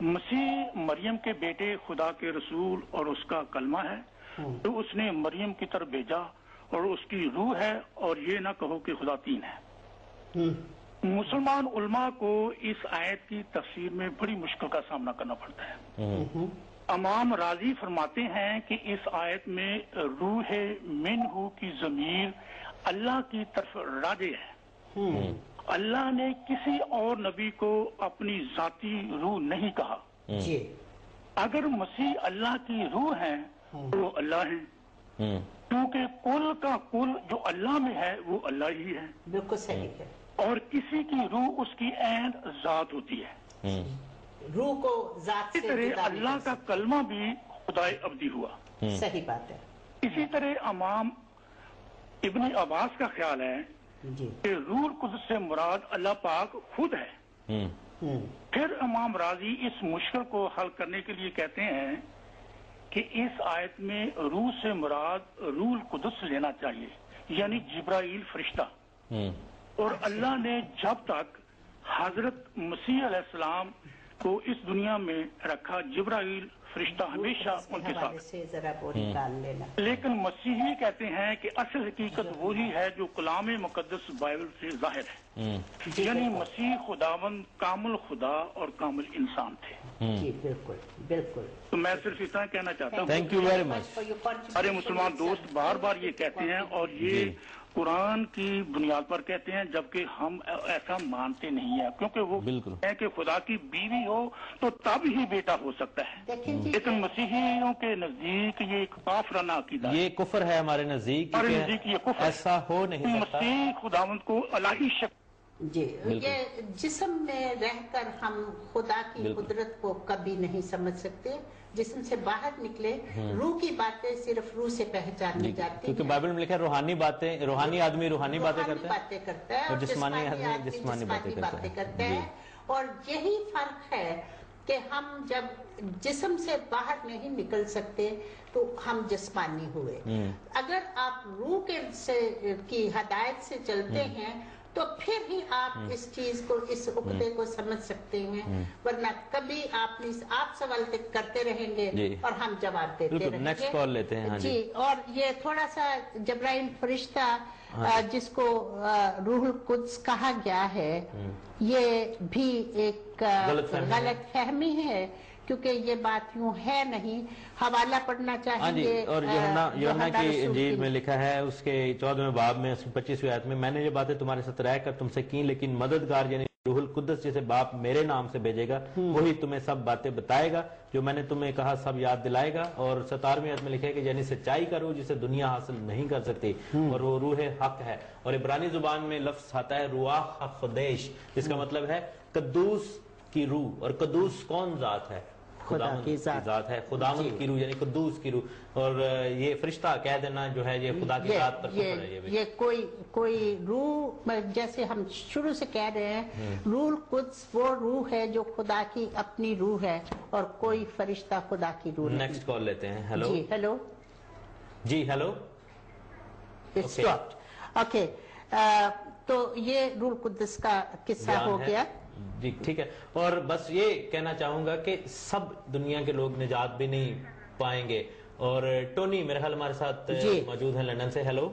مسیح مریم کے بیٹے خدا کے رسول اور اس کا کلمہ ہے تو اس نے مریم کی طرف بھیجا اور اس کی روح ہے، اور یہ نہ کہو کہ خدا تین ہے۔ مسلمان علماء کو اس آیت کی تفسیر میں بڑی مشکل کا سامنا کرنا پڑتا ہے۔ امام راضی فرماتے ہیں کہ اس آیت میں روح منہ کی ضمیر اللہ کی طرف راجع ہے۔ اللہ نے کسی اور نبی کو اپنی ذاتی روح نہیں کہا۔ اگر مسیح اللہ کی روح ہے تو اللہ ہے، کیونکہ کل کا کل جو اللہ میں ہے وہ اللہ ہی ہے، بالکل صحیح ہے۔ اور کسی کی روح اس کی عین ذات ہوتی ہے۔ روح کو ذات سے اسی طرح اللہ کا کلمہ بھی خدائے ابدی ہوا۔ صحیح بات ہے۔ اسی طرح امام ابن عباس کا خیال ہے کہ روح القدس سے مراد اللہ پاک خود ہے۔ پھر امام راضی اس مشکل کو حل کرنے کے لیے کہتے ہیں کہ اس آیت میں روح سے مراد روح القدس لینا چاہیے، یعنی جبرائیل فرشتہ۔ اور اللہ نے جب تک حضرت مسیح علیہ السلام کو اس دنیا میں رکھا، جبرائیل فرشتہ ہمیشہ ان کے ساتھ۔ لیکن مسیحی کہتے ہیں کہ اصل حقیقت وہی ہے جو کلام مقدس بائبل سے ظاہر ہے، یعنی مسیح خداوند کامل خدا اور کامل انسان تھے۔ جی بالکل بالکل۔ تو میں صرف اتنا کہنا چاہتا ہوں، تھینک یو ویری مچ۔ ہمارے مسلمان دوست بار بار یہ کہتے ہیں اور یہ قرآن کی بنیاد پر کہتے ہیں، جبکہ ہم ایسا مانتے نہیں ہیں، کیونکہ وہ ہے کہ خدا کی بیوی ہو تو تب ہی بیٹا ہو سکتا ہے، لیکن مسیحیوں کے نزدیک یہ ایک کافرانہ عقیدہ ہے، یہ کفر ہے ہمارے نزدیک، یہ کفر ہے، ایسا ہو نہیں سکتا۔ مسیح خداوند کو الہی شکل جی، یہ جسم میں رہ کر ہم خدا کی قدرت کو کبھی نہیں سمجھ سکتے۔ جسم سے باہر نکلے روح کی باتیں صرف روح سے پہچانی جاتی ہیں، کیونکہ بائبل میں لکھا ہے روحانی باتیں، روحانی آدمی روحانی باتیں کرتا ہے اور جسمانی آدمی جسمانی باتیں کرتا ہے۔ اور یہی فرق ہے کہ ہم جب جسم سے باہر نہیں نکل سکتے تو ہم جسمانی ہوئے۔ اگر آپ روح کی ہدایت سے چلتے ہیں تو پھر ہی آپ اس چیز کو، اس عقدے کو سمجھ سکتے ہیں، ورنہ کبھی آپ سوال کرتے رہیں گے اور ہم جواب دیتے رہیں گے۔ نیکسٹ کال لیتے ہیں۔ جی، اور یہ تھوڑا سا جبرائیل فرشتہ جس کو روح القدس کہا گیا ہے، یہ بھی ایک غلط فہمی ہے، کیونکہ یہ بات یوں ہے نہیں۔ حوالہ پڑھنا چاہیے، اور یوحنا کی انجیل میں لکھا ہے اس کے 14ویں باب میں 25ویں آیت میں، میں نے یہ باتیں تمہارے ساتھ رہ کر تم سے کی، لیکن مددگار یعنی روح القدس جسے باپ میرے نام سے بھیجے گا وہی تمہیں سب باتیں بتائے گا، جو میں نے تمہیں کہا سب یاد دلائے گا۔ اور 17ویں آیت میں لکھا ہے کہ یعنی سچائی کا روح جسے دنیا حاصل نہیں کر سکتی، اور وہ روح حق ہے۔ اور عبرانی زبان میں لفظ آتا ہے رواح قدیش، جس کا مطلب ہے قدوس کی روح۔ اور قدوس کون ذات ہے؟ خدا کی ذات ہے، خداوند کی روح یعنی قدوس کی روح۔ اور یہ فرشتہ کہہ دینا جو ہے یہ خدا کی ذات پر کفر ہے۔ یہ کوئی روح، جیسے ہم شروع سے کہہ رہے ہیں، روح القدس وہ روح ہے جو خدا کی اپنی روح ہے، اور کوئی فرشتہ خدا کی روح نہیں۔ نیکسٹ کال لیتے ہیں۔ ہیلو جی ہیلو جی ہیلو اوکے، تو یہ روح القدس کا قصہ ہو گیا۔ جی ٹھیک ہے، اور بس یہ کہنا چاہوں گا کہ سب دنیا کے لوگ نجات بھی نہیں پائیں گے۔ اور ٹونی میرے خیال ہمارے ساتھ موجود ہیں لندن سے۔ ہیلو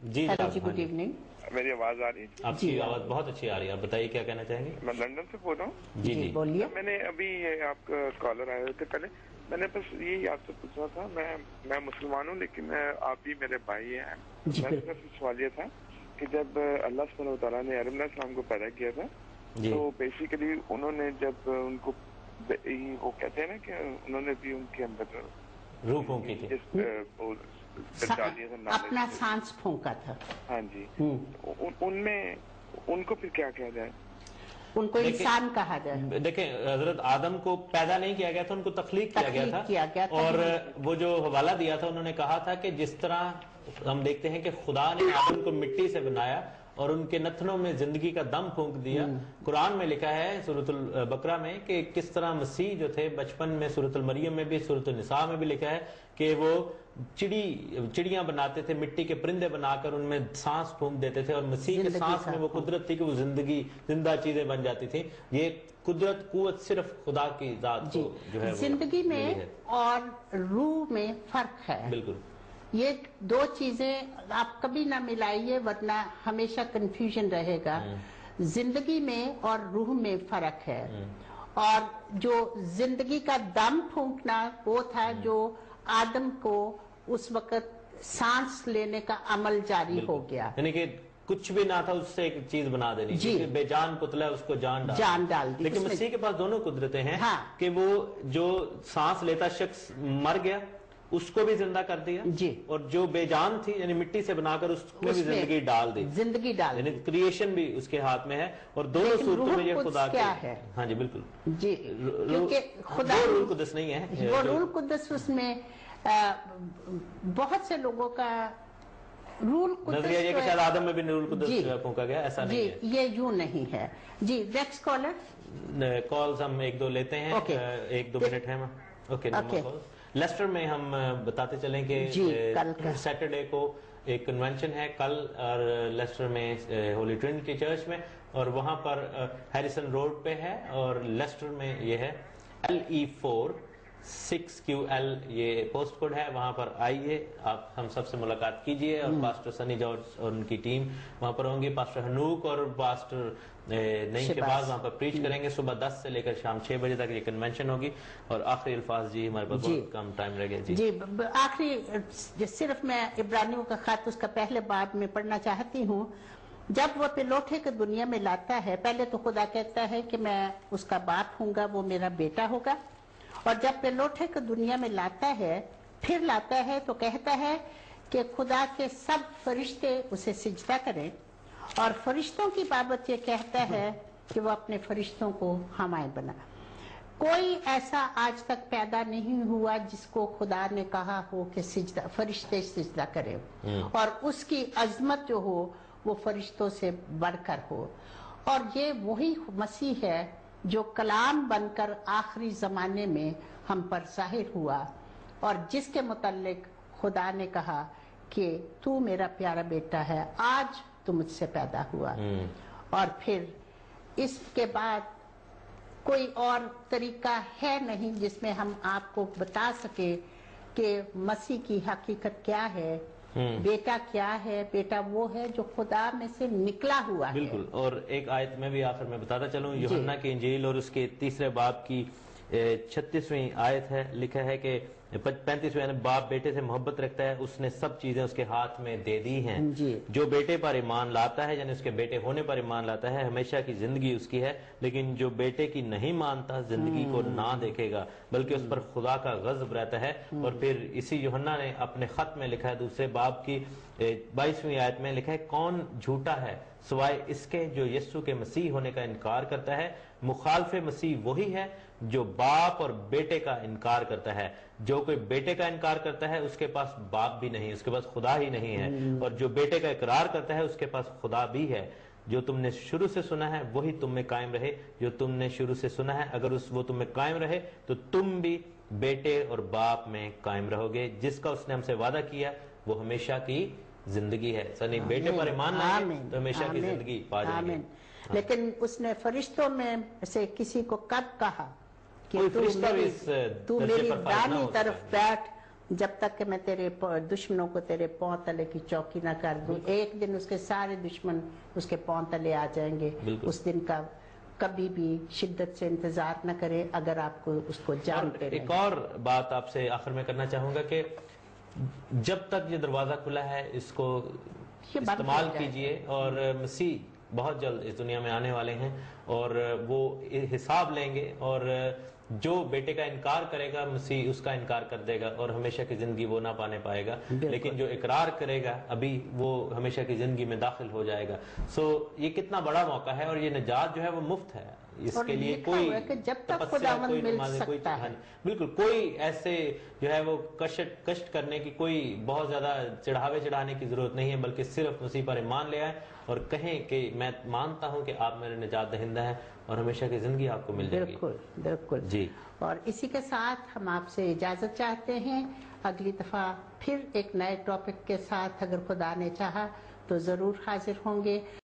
جی گڈ ایوننگ، میری آواز آ رہی ہے؟ آپ کی آواز بہت اچھی آ رہی ہے، آپ بتائیے کیا کہنا چاہیں گے؟ میں لندن سے بول رہا ہوں۔ جی بولیے۔ میں نے ابھی آپ کا کالر آئے ہوئے تھے پہلے، میں نے بس یہی آپ سے پوچھنا تھا، میں مسلمان ہوں لیکن آپ بھی میرے بھائی ہیں۔ میں صرف سوال یہ تھا کہ جب اللہ سبحانہ وتعالیٰ نے آدم علیہ السلام کو پیدا کیا تھا تو بیسیکلی انہوں نے جب ان کو وہ کہتے ہیں نا کہ انہوں نے بھی ان کے اندر روح پھونکی تھی، اپنا سانس پھونکا تھا۔ ہاں جی، ان میں ان کو پھر کیا کہا جائے؟ ان کو انسان کہا جائے۔ دیکھیں حضرت آدم کو پیدا نہیں کیا گیا تھا، ان کو تخلیق کیا گیا تھا۔ اور وہ جو حوالہ دیا تھا انہوں نے کہا تھا کہ جس طرح ہم دیکھتے ہیں کہ خدا نے آدم کو مٹی سے بنایا اور ان کے نتنوں میں زندگی کا دم پھونک دیا. قرآن میں لکھا ہے سورۃ البقرہ میں کہ کس طرح مسیح جو تھے بچپن میں سورۃ المریم میں بھی سورۃ النساء میں بھی لکھا ہے کہ وہ چڑیاں بناتے تھے, مٹی کے پرندے بنا کر ان میں سانس پھونک دیتے تھے, اور مسیح کے سانس میں وہ قدرت تھی کہ وہ زندہ چیزیں بن جاتی تھی. یہ قدرت قوت صرف خدا کی ذات کو جو ہے زندگی میں اور روح میں فرق ہے. بالکل, یہ دو چیزیں آپ کبھی نہ ملائیے ورنہ ہمیشہ کنفیوژن رہے گا. زندگی میں اور روح میں فرق ہے. اور جو زندگی کا دم پھونکنا وہ تھا جو آدم کو اس وقت سانس لینے کا عمل جاری ہو گیا, یعنی کہ کچھ بھی نہ تھا اس سے ایک چیز بنا دینی, بے جان پتلا اس کو جان ڈال دی. لیکن مسیح کے پاس دونوں قدرتیں ہیں کہ وہ جو سانس لیتا شخص مر گیا اس کو بھی زندہ کر دیا, اور جو بے جان تھی یعنی مٹی سے بنا کر اس میں بھی زندگی ڈال دی, یعنی کریشن بھی اس کے ہاتھ میں ہے. اور دونوں صورتوں میں یہ خدا کیا ہے. ہاں جی بالکل جی, کیونکہ خدا روح القدس نہیں ہے, وہ روح القدس اس میں بہت سے لوگوں کا روح القدس نظریہ یہ کہ شاید آدم میں بھی روح القدس پھونکا گیا, ایسا نہیں ہے. یہ یوں نہیں ہے. جی نیکسٹ کالر. کالز ہم ایک دو لیتے ہیں, ایک دو منٹ ہے. اوکے, لیسٹر میں ہم بتاتے چلیں کہ سیٹرڈے کو ایک کنونشن ہے کل, اور لیسٹر میں ہولی ٹرینٹی چرچ میں, اور وہاں پر ہیریسن روڈ پہ ہے, اور لیسٹر میں یہ ہے LE4 6QL یہ پوسٹ کوڈ ہے. وہاں پر آئیے, آپ ہم سب سے ملاقات کیجئے, اور پاسٹر سنی جارج اور ان کی ٹیم وہاں پر ہوں گی. پاسٹر حنوک اور پاسٹر نعیم کے بعد وہاں پر پریچ کریں گے. صبح 10 سے لے کر شام 6 بجے تک یہ کنونشن ہوگی. اور آخری الفاظ جی ہمارے پاس بہت کم ٹائم رہ گیا. جی آخری صرف میں عبرانیوں کا خط اس کا پہلے باب میں پڑھنا چاہتی ہوں. جب وہ پلوٹے کو دنیا میں لاتا ہے, پہلے تو خدا کہتا ہے کہ میں اس کا باپ ہوں گا, وہ میرا بیٹا ہوگا. اور جب پلوٹے کو دنیا میں لاتا ہے, پھر لاتا ہے تو کہتا ہے کہ خدا کے سب فرشتے اسے سجدہ کریں, اور فرشتوں کی بابت یہ کہتا ہے کہ وہ اپنے فرشتوں کو حمایت بنا. کوئی ایسا آج تک پیدا نہیں ہوا جس کو خدا نے کہا ہو کہ فرشتے سجدہ کریں, اور اس کی عظمت جو ہو وہ فرشتوں سے بڑھ کر ہو. اور یہ وہی مسیح ہے جو کلام بن کر آخری زمانے میں ہم پر ظاہر ہوا, اور جس کے متعلق خدا نے کہا کہ تو میرا پیارا بیٹا ہے, آج تو مجھ سے پیدا ہوا. اور پھر اس کے بعد کوئی اور طریقہ ہے نہیں جس میں ہم آپ کو بتا سکے کہ مسیح کی حقیقت کیا ہے. بیٹا کیا ہے؟ بیٹا وہ ہے جو خدا میں سے نکلا ہوا ہے. بالکل. اور ایک آیت میں بھی آخر میں بتاتا چلوں, یوحنا کی انجیل اور اس کے 3 باب کی 36ویں آیت ہے, لکھا ہے کہ 35ویں باپ بیٹے سے محبت رکھتا ہے, اس نے سب چیزیں اس کے ہاتھ میں دے دی ہیں. جو بیٹے پر ایمان لاتا ہے یعنی اس کے بیٹے ہونے پر ایمان لاتا ہے, ہمیشہ کی زندگی اس کی ہے. لیکن جو بیٹے کی نہیں مانتا زندگی کو نہ دیکھے گا, بلکہ اس پر خدا کا غضب رہتا ہے. اور پھر اسی یوحنا نے اپنے خط میں لکھا ہے 2 باب کی 22ویں آیت میں لکھا ہے, کون جھوٹا ہے سوائے اس کے جو یسوع کے مسیح ہونے کا انکار کرتا ہے. مخالف مسیح وہی ہے جو باپ اور بیٹے کا انکار کرتا ہے. جو کوئی بیٹے کا انکار کرتا ہے اس کے پاس باپ بھی نہیں, اس کے پاس خدا ہی نہیں ہے. اور جو بیٹے کا اقرار کرتا ہے اس کے پاس خدا بھی ہے. جو تم نے شروع سے سنا ہے وہی تم میں قائم رہے. جو تم نے شروع سے سنا ہے اگر وہ تم میں قائم رہے تو تم بھی بیٹے اور باپ میں قائم رہو گے. جس کا اس نے ہم سے وعدہ کیا وہ ہمیشہ کی زندگی ہے. سنی بیٹے پر ایمان لائے تو ہمیشہ کی زندگی پا جائیں گے. لیکن اس نے فرشتوں میں سے کسی کو کب کہا کہ تو میری دائیں طرف بیٹھ جب تک کہ میں تیرے دشمنوں کو تیرے پاؤں تلے کی چوکی نہ کر دوں. ایک دن اس کے سارے دشمن اس کے پاؤں تلے آ جائیں گے. اس دن کا کبھی بھی شدت سے انتظار نہ کریں اگر آپ کو اس کو جانتے رہیں. ایک اور بات آپ سے آخر میں کرنا چاہوں گا کہ جب تک یہ دروازہ کھلا ہے اس کو استعمال کیجئے. اور مسیح بہت جلد اس دنیا میں آنے والے ہیں اور وہ حساب لیں گے, اور جو بیٹے کا انکار کرے گا مسیح اس کا انکار کر دے گا اور ہمیشہ کی زندگی وہ نہ پانے پائے گا. لیکن جو اقرار کرے گا ابھی وہ ہمیشہ کی زندگی میں داخل ہو جائے گا. یہ کتنا بڑا موقع ہے, اور یہ نجات جو ہے وہ مفت ہے. اس کے لیے کوئی بالکل کوئی ایسے جو ہے وہ کشٹ کرنے کی, کوئی بہت زیادہ چڑھاوے چڑھانے کی ضرورت نہیں ہے, بلکہ صرف مسیح پر ایمان لے آئے اور کہیں کہ میں مانتا ہوں کہ آپ میرے نجات دہندہ ہیں اور ہمیشہ کی زندگی آپ کو مل جائے گی. بالکل بالکل جی. اور اسی کے ساتھ ہم آپ سے اجازت چاہتے ہیں. اگلی دفعہ پھر ایک نئے ٹاپک کے ساتھ اگر خدا نے چاہا تو ضرور حاضر ہوں گے.